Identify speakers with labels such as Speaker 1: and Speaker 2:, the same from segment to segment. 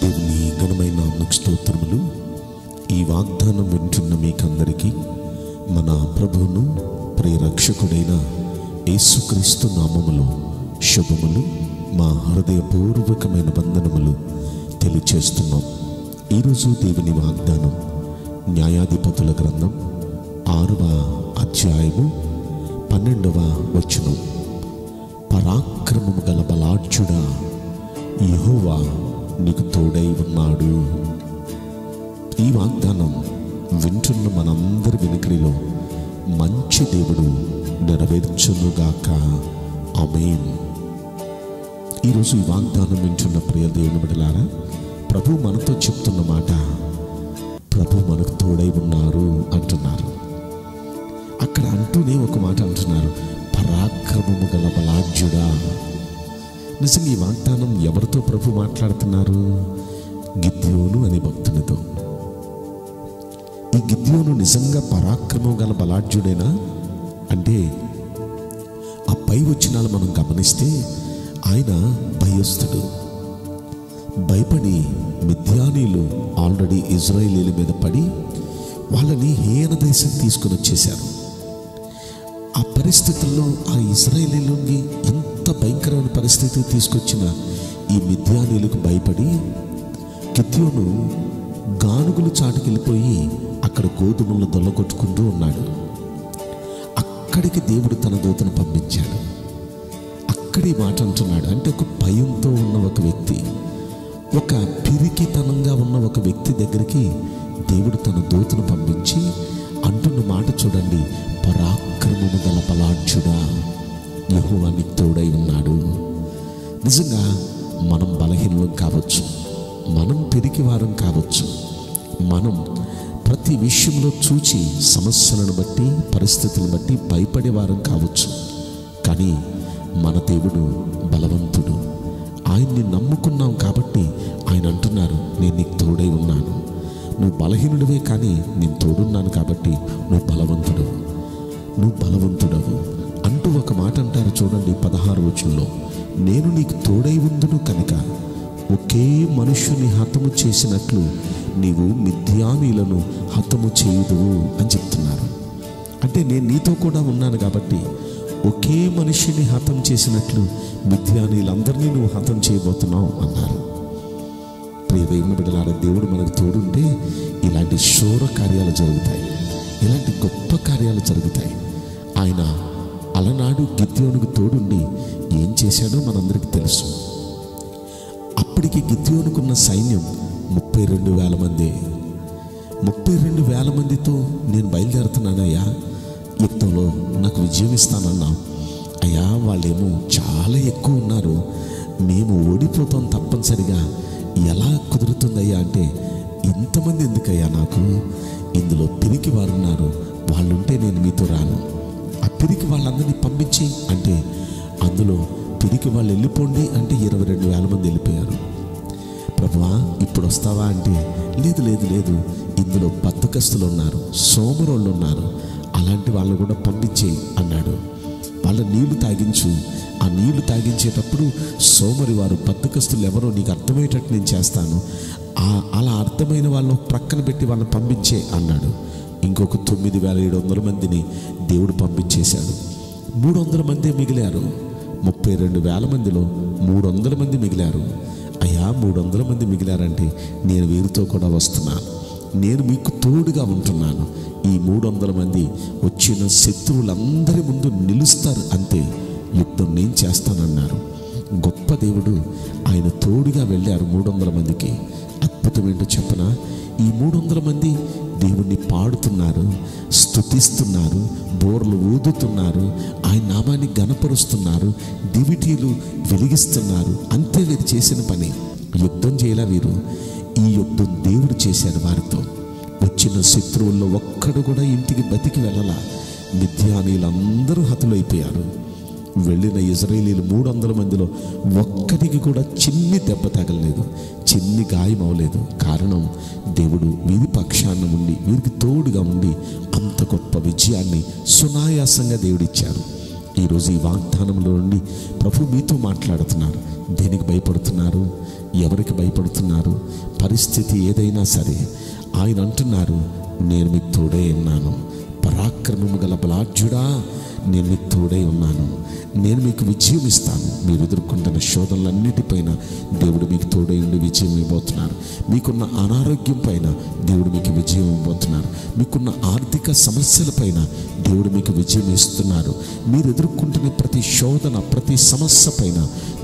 Speaker 1: దేవుని ఘనమైన నామమునకు స్తోత్రములు. ఈ వాగ్దానం వింటున్న మీకందరికీ మన ప్రభువును ప్రియరక్షకుడైన యేసుక్రీస్తు నామములో శుభములు, మా హృదయపూర్వకమైన వందనములు తెలియచేస్తున్నాం. ఈరోజు దేవుని వాగ్దానం న్యాయాధిపతుల గ్రంథం 6వ అధ్యాయము 12వ వచనం. పరాక్రమము గల బలాఢ్యుడా, యెహోవా నీకు తోడై ఉన్నాడు. ఈ వాగ్దానం వింటున్న మనందరి వెనుకడిలో మంచి దేవుడు నెరవేర్చునుగాక. ఆమేన్. ఈరోజు ఈ వాగ్దానం వింటున్న ప్రియ దేవుని బిడ్డలారా, ప్రభు మనతో చెప్తున్న మాట, ప్రభు మనకు తోడై ఉన్నారు అంటున్నారు. అక్కడ అంటూనే ఒక మాట అంటున్నారు, పరాక్రమము గల బలాఢ్యుడా. నిజంగా ఈ వాగ్దానం ఎవరితో ప్రభు మాట్లాడుతున్నారు? గిద్యోను అనే భక్తునితో. ఈ గిద్యోను నిజంగా పరాక్రమం గల బలాఢ్యుడేనా అంటే, ఆ పై వచనాలు మనం గమనిస్తే ఆయన భయస్థుడు. భయపడి మిద్యానీయులు ఆల్రెడీ ఇజ్రాయేలీల మీద పడి వాళ్ళని హీన దేశం తీసుకుని వచ్చేశారు. ఆ పరిస్థితుల్లో ఆ ఇజ్రాయేలీలోని ఎంత భయంకరమైన పరిస్థితి తీసుకొచ్చిన ఈ మిద్యానీయులకు భయపడి గిద్యోను గానుగులు చాటుకెళ్ళిపోయి అక్కడ గోధుమలను దొల్లగొట్టుకుంటూ ఉన్నాడు. అక్కడికి దేవుడు తన దూతను పంపించాడు. అక్కడి మాట అంటున్నాడు. అంటే ఒక భయంతో ఉన్న ఒక వ్యక్తి, ఒక పిరికితనంగా ఉన్న ఒక వ్యక్తి దగ్గరికి దేవుడు తన దూతను పంపించి అంటున్న మాట చూడండి, పరాక్రమము గల బలాఢ్యుడా, యెహోవా నీకు తోడై ఉన్నాడు. నిజంగా మనం బలహీనం కావచ్చు, మనం పిరికివారం కావచ్చు, మనం ప్రతి విషయంలో చూచి సమస్యలను బట్టి పరిస్థితులను బట్టి భయపడేవారం కావచ్చు. కానీ మన దేవుడు బలవంతుడు. ఆయన్ని నమ్ముకున్నాం కాబట్టి ఆయన అంటున్నారు, నేను నీకు తోడై ఉన్నాను. నువ్వు బలహీనుడివే కానీ నేను తోడున్నాను కాబట్టి నువ్వు బలవంతుడవు, నువ్వు బలవంతుడవు అంటూ ఒక మాట అంటారు చూడండి 16వ వచనంలో, నేను నీకు తోడై ఉందును కనుక ఒకే మనుష్యుని హతము చేసినట్లు నీవు మిద్యానీయులను హతము చేయుదువు అని చెప్తున్నారు. అంటే నేను నీతో కూడా ఉన్నాను కాబట్టి ఒకే మనిషిని హతం చేసినట్లు మిద్యానీయులందరినీ నువ్వు హతం చేయబోతున్నావు అన్నారు. ప్రియ దేవుని బిడ్డలారా, దేవుడు మనకు తోడుంటే ఇలాంటి శూర కార్యాలు జరుగుతాయి, ఇలాంటి గొప్ప కార్యాలు జరుగుతాయి. ఆయన అలనాడు గిద్యోనుకు తోడుండి ఏం చేశాడో మనందరికీ తెలుసు. అప్పటికి గిద్యోనుకున్న సైన్యం 32,000 మంది. 32,000 మందితో నేను బయలుదేరుతున్నానయ్యా, యుద్ధంలో నాకు విజయం ఇస్తానన్నాం. అయ్యా వాళ్ళేమో చాలా ఎక్కువ ఉన్నారు, మేము ఓడిపోతాం తప్పనిసరిగా, ఎలా కుదురుతుందయ్యా అంటే, ఇంతమంది ఎందుకయ్యా నాకు, ఇందులో పిరికి వారు ఉన్నారు, వాళ్ళుంటే నేను మీతో రాను, ఆ పిరికి వాళ్ళందరినీ పంపించి అంటే, అందులో పిరికి వాళ్ళు వెళ్ళిపోండి అంటే 22,000 మంది వెళ్ళిపోయారు. ప్రభువా ఇప్పుడు వస్తావా అంటే, లేదు లేదు లేదు, ఇందులో బద్ధకస్తులు ఉన్నారు, సోమరోళ్ళు ఉన్నారు, అలాంటి వాళ్ళు కూడా పంపించే అన్నాడు. వాళ్ళ నీళ్లు తాగించు, ఆ నీళ్లు తాగించేటప్పుడు సోమరి వారు బద్ధకస్తులు ఎవరో నీకు అర్థమయ్యేటట్టు నేను చేస్తాను, అలా అర్థమైన వాళ్ళను ప్రక్కన పెట్టి వాళ్ళని పంపించే అన్నాడు. ఇంకొక 9,700 మందిని దేవుడు పంపించేశాడు. 300 మంది మిగిలారు. 32,000 మందిలో 300 మంది మిగిలారు. అయ్యా 300 మంది మిగిలారంటే నేను వీరితో కూడా వస్తున్నాను, నేను మీకు తోడుగా ఉంటున్నాను. ఈ 300 మంది వచ్చిన శత్రువులందరి ముందు నిలుస్తారు, అంతే, యుద్ధం నేను చేస్తానన్నారు. గొప్ప దేవుడు, ఆయన తోడుగా వెళ్ళారు 300 మందికి. అద్భుతం ఏంటో చెప్పనా, ఈ 300 మంది దేవుణ్ణి పాడుతున్నారు, స్తుతిస్తున్నారు, బోర్లు ఊదుతున్నారు, ఆయన నామాన్ని గణపరుస్తున్నారు, దివిటీలు వెలిగిస్తున్నారు. అంతే వీరు చేసిన పని. యుద్ధం చేయలే వీరు, ఈ యుద్ధం దేవుడు చేశాడు వారితో. వచ్చిన శత్రువుల్లో ఒక్కడు కూడా ఇంటికి బతికి వెళ్ళలా. మిద్యానీయులందరూ హతులైపోయారు. వెళ్ళిన ఇజ్రాయేలీలు 300 మందిలో ఒక్కడికి కూడా చిన్ని దెబ్బ తగలలేదు, చిన్ని గాయం అవ్వలేదు. కారణం దేవుడు వీరి పక్షాన ఉండి వీరికి తోడుగా ఉండి అంత గొప్ప విజయాన్ని సునాయాసంగా దేవుడిచ్చారు. ఈరోజు ఈ వాగ్దానంలో నుండి ప్రభు మీతో మాట్లాడుతున్నారు. దేనికి భయపడుతున్నారు? ఎవరికి భయపడుతున్నారు? పరిస్థితి ఏదైనా సరే ఆయన అంటున్నారు, నేను మీకు తోడై ఉన్నాను. పరాక్రమము గల బలాఢ్యుడా, నేను మీకు తోడై ఉన్నాను. నేను మీకు విజయం ఇస్తాను. మీరు ఎదుర్కొంటున్న శోధనలన్నిటిపైన దేవుడు మీకు తోడై ఉండి విజయం ఇవ్వబోతున్నారు. మీకున్న అనారోగ్యం పైన దేవుడు మీకు విజయం ఇవ్వబోతున్నారు. మీకున్న ఆర్థిక సమస్యలపైన దేవుడు మీకు విజయం ఇస్తున్నారు. మీరు ఎదుర్కొంటున్న ప్రతి శోధన, ప్రతి సమస్య పైన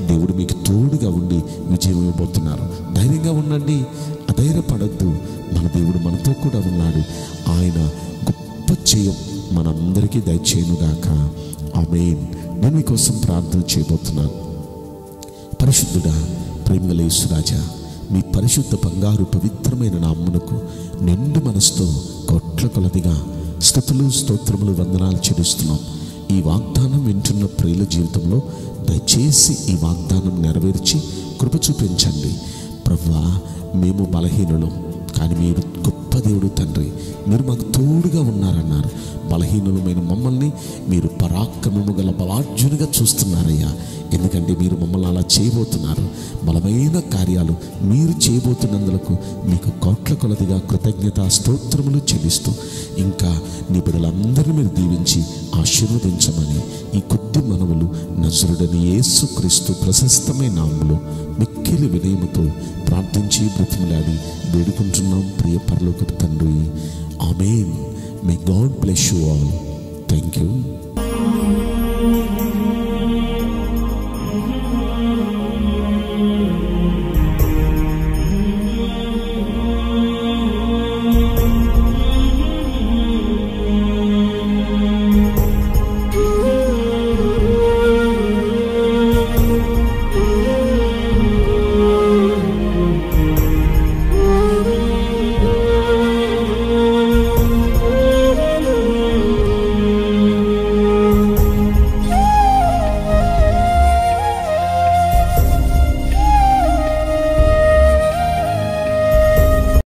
Speaker 1: దేవుడు మీకు తోడుగా ఉండి విజయం ఇవ్వబోతున్నారు. ధైర్యంగా ఉండండి, అధైర్యపడద్దు. మన దేవుడు మనతో కూడా ఉన్నాడు. ఆయన గొప్ప జయం మనందరికీ దయచేయునుగాక. ఆమేన్. నేను మీకోసం ప్రార్థన చేయబోతున్నాను. పరిశుద్ధుడా, ప్రేమగల యేసురాజా, మీ పరిశుద్ధ బంగారు పవిత్రమైన నామమునకు నిండు మనసుతో కోట్ల కొలదిగా స్తుతులు, స్తోత్రములు, వందనాలు చెల్లిస్తున్నాం. ఈ వాగ్దానం వింటున్న ప్రియుల జీవితంలో దయచేసి ఈ వాగ్దానం నెరవేర్చి కృప చూపించండి. ప్రభువా, మేము బలహీనులం, కానీ మీరు గొప్ప దేవుడు తండ్రి. మీరు మాకు తోడుగా ఉన్నారన్నారు. బలహీనులమైన మమ్మల్ని మీరు పరాక్రమము గల బలాఢ్యునిగా చూస్తున్నారయ్యా. ఎందుకంటే మీరు మమ్మల్ని అలా చేయబోతున్నారు. బలమైన కార్యాలు మీరు చేయబోతున్నందులకు మీకు కోట్ల కొలదిగా కృతజ్ఞత స్తోత్రములు చెల్లిస్తూ, ఇంకా నీ బిడ్డలందరినీ మీరు దీవించి ఆశీర్వదించమని ఈ కొద్ది మనవులు నజరుడని యేసుక్రీస్తు ప్రశస్తమైన నామములో మిక్కిలి వినయముతో ప్రార్థించి బ్రతిమలాడి వేడుకుంటున్నాం ప్రియ పరలోకపు తండ్రి. ఆమేన్. May God bless you all. Thank you.